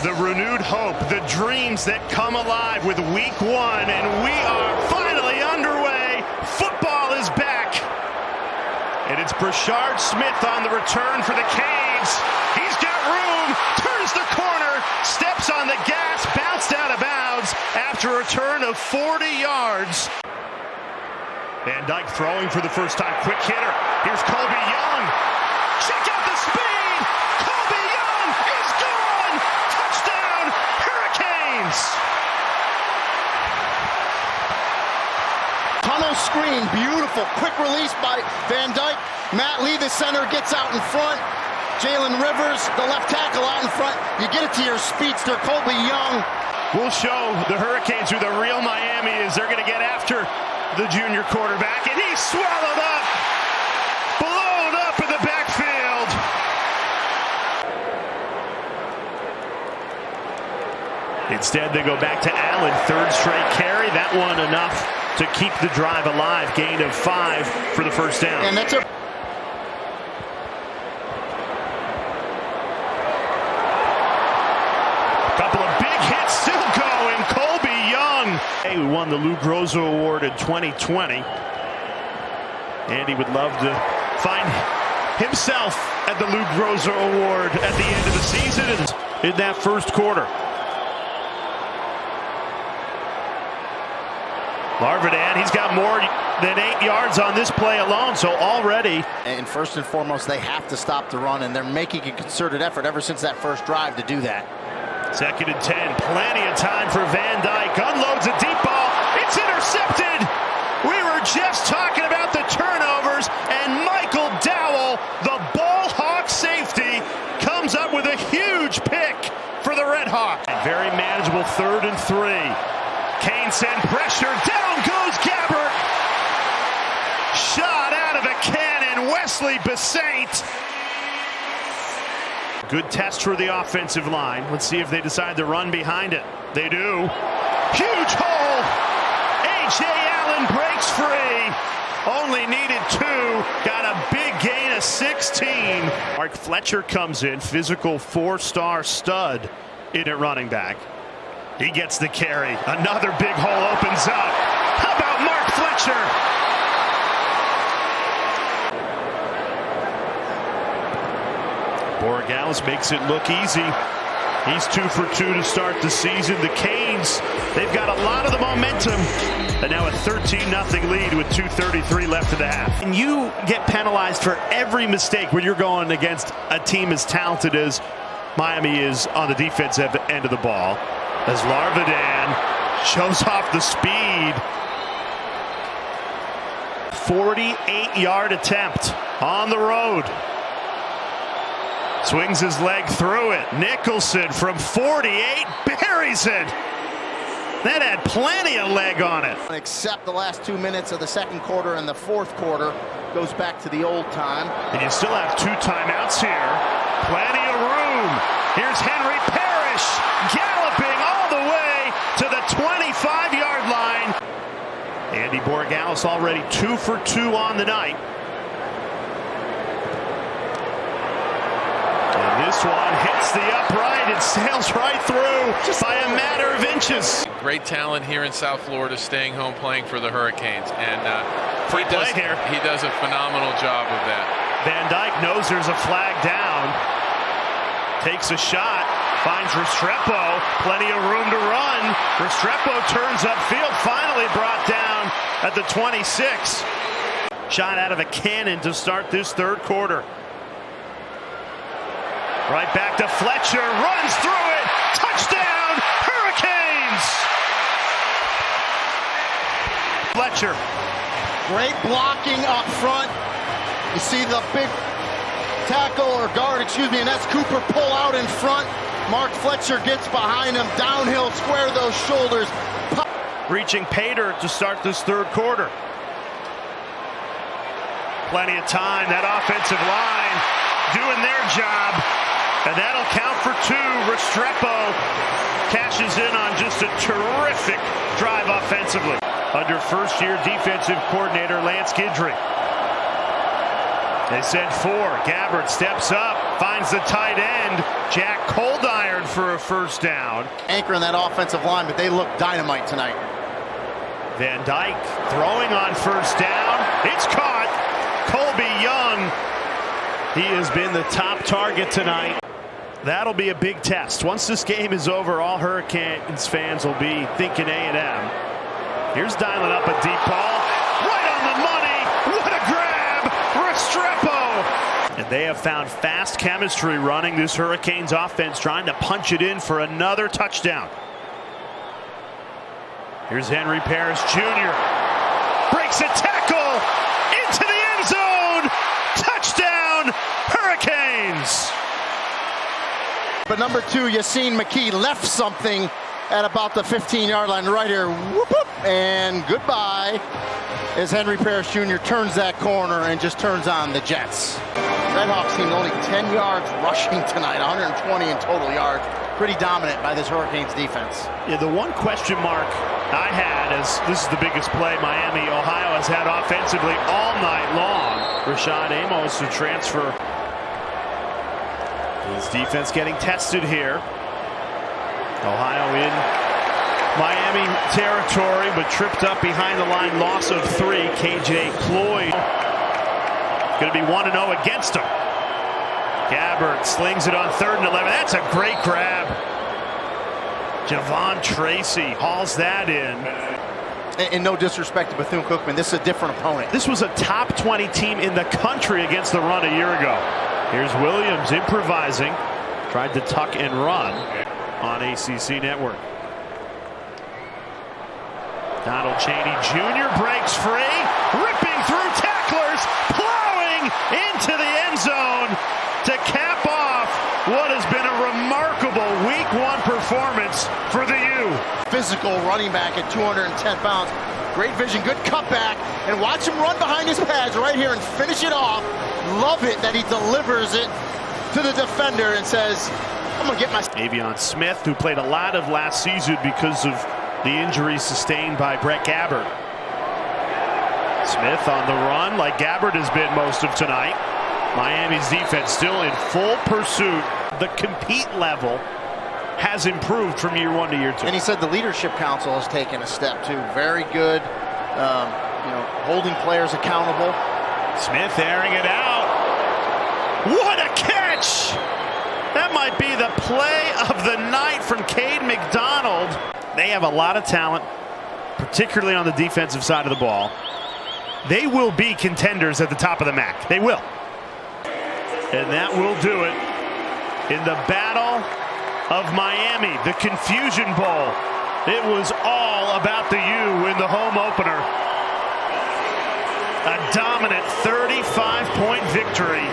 The renewed hope, the dreams that come alive with week 1, and we are finally underway. Football is back. And it's Brashard Smith on the return for the Canes. He's got room, turns the corner, steps on the gas, bounced out of bounds after a return of 40 yards. Van Dyke throwing for the first time, quick hitter. Here's Colby Young. Check out the speed. Colby Young is gone. Touchdown, Hurricanes. Tunnel screen, beautiful. Quick release by Van Dyke. Matt Lee, the center, gets out in front. Jalen Rivers, the left tackle, out in front. You get it to your speedster, Colby Young. We'll show the Hurricanes who the real Miami is. They're going to get after the junior quarterback, and he's swallowed up, blown up in the backfield. Instead, they go back to Allen, third straight carry. That one enough to keep the drive alive. Gain of 5 for the first down. And that's a couple of big hits still going. Colby Young, who won the Lou Groza Award in 2020. And he would love to find himself at the Lou Groza Award at the end of the season in that first quarter. Larvidan, he's got more than 8 yards on this play alone, so already. And first and foremost, they have to stop the run, and they're making a concerted effort ever since that first drive to do that. 2nd and 10, plenty of time for Van Dyke. Unloads a deep ball. It's intercepted. We were just talking about the turnovers, and Michael Dowell, the ball hawk safety, comes up with a huge pick for the Red Hawk. Very manageable 3rd and 3. Canes send pressure. Down goes Gabbert. Shot out of a cannon. Wesley Besaint. Good test for the offensive line. Let's see if they decide to run behind it. They do. Huge hole. A.J. Allen breaks free. Only needed 2. Got a big gain of 16. Mark Fletcher comes in. Physical 4-star stud in at running back. He gets the carry. Another big hole opens up. How about Mark Fletcher? Borregales makes it look easy. He's 2 for 2 to start the season. The Canes, they've got a lot of the momentum. And now a 13-0 lead with 2:33 left in the half. And you get penalized for every mistake when you're going against a team as talented as Miami is on the defensive end of the ball. As Larvidan shows off the speed. 48-yard attempt on the road. Swings his leg through it. Nicholson from 48 buries it. That had plenty of leg on it. Except the last 2 minutes of the second quarter and the fourth quarter goes back to the old time. And you still have 2 timeouts here. Plenty of room. Here's Henry Parrish galloping all the way to the 25-yard line. Andy Borregales already 2 for 2 on the night. And this one hits the upright. It sails right through just by a matter of inches. Great talent here in South Florida, staying home playing for the Hurricanes. And he does a phenomenal job of that. Van Dyke knows there's a flag down. Takes a shot. Finds Restrepo. Plenty of room to run. Restrepo turns upfield. Finally brought down at the 26. Shot out of a cannon to start this third quarter. Right back to Fletcher. Runs through it. Touchdown, Hurricanes! Fletcher. Great blocking up front. You see the big tackle or guard, and that's Cooper pull out in front. Mark Fletcher gets behind him, downhill, square those shoulders. Reaching Pater to start this third quarter. Plenty of time. That offensive line doing their job. And that'll count for 2. Restrepo cashes in on just a terrific drive offensively. Under first-year defensive coordinator Lance Guidry. They send 4. Gabbert steps up, finds the tight end. Jack Coldiron for for a first down. Anchoring that offensive line, but they look dynamite tonight. Van Dyke throwing on first down. It's caught. Colby Young. He has been the top target tonight. That'll be a big test. Once this game is over, all Hurricanes fans will be thinking A&M. Here's dialing up a deep ball. Right on the money. What a grab. Restrepo. And they have found fast chemistry running this Hurricanes offense, trying to punch it in for another touchdown. Here's Henry Parrish Jr. Breaks a tackle into the end zone. Touchdown, Hurricanes. But number 2, Yassine McKee left something at about the 15-yard line right here. Whoop, whoop, and goodbye as Henry Parrish Jr. turns that corner and just turns on the Jets. Redhawks team only 10 yards rushing tonight, 120 in total yards. Pretty dominant by this Hurricanes defense. Yeah, the one question mark I had is this is the biggest play Miami, Ohio has had offensively all night long. Rashad Amos, who transfer. His defense getting tested here. Ohio in Miami territory, but tripped up behind the line. Loss of 3. KJ Cloyd going to be 1-0 against him. Gabbert slings it on 3rd and 11. That's a great grab. Javon Tracy hauls that in. And no disrespect to Bethune-Cookman, this is a different opponent. This was a top 20 team in the country against the run a year ago. Here's Williams improvising. Tried to tuck and run on ACC Network. Donald Chaney Jr. breaks free, ripping through tacklers, plowing into the end zone to cap off what has been a remarkable Week 1 performance for the U. Physical running back at 210 pounds. Great vision, good cutback, and watch him run behind his pads right here and finish it off. Love it that he delivers it to the defender and says, I'm going to get my... Avion Smith, who played a lot of last season because of the injuries sustained by Brett Gabbert. Smith on the run like Gabbert has been most of tonight. Miami's defense still in full pursuit. The compete level has improved from year 1 to year 2. And he said the leadership council has taken a step too. Very good, holding players accountable. Smith airing it out. What a catch! That might be the play of the night from Cade McDonald. They have a lot of talent, particularly on the defensive side of the ball. They will be contenders at the top of the MAC. They will. And that will do it in the Battle of Miami, the Confusion Bowl. It was all about the U in the home opener. A dominant 35-point victory.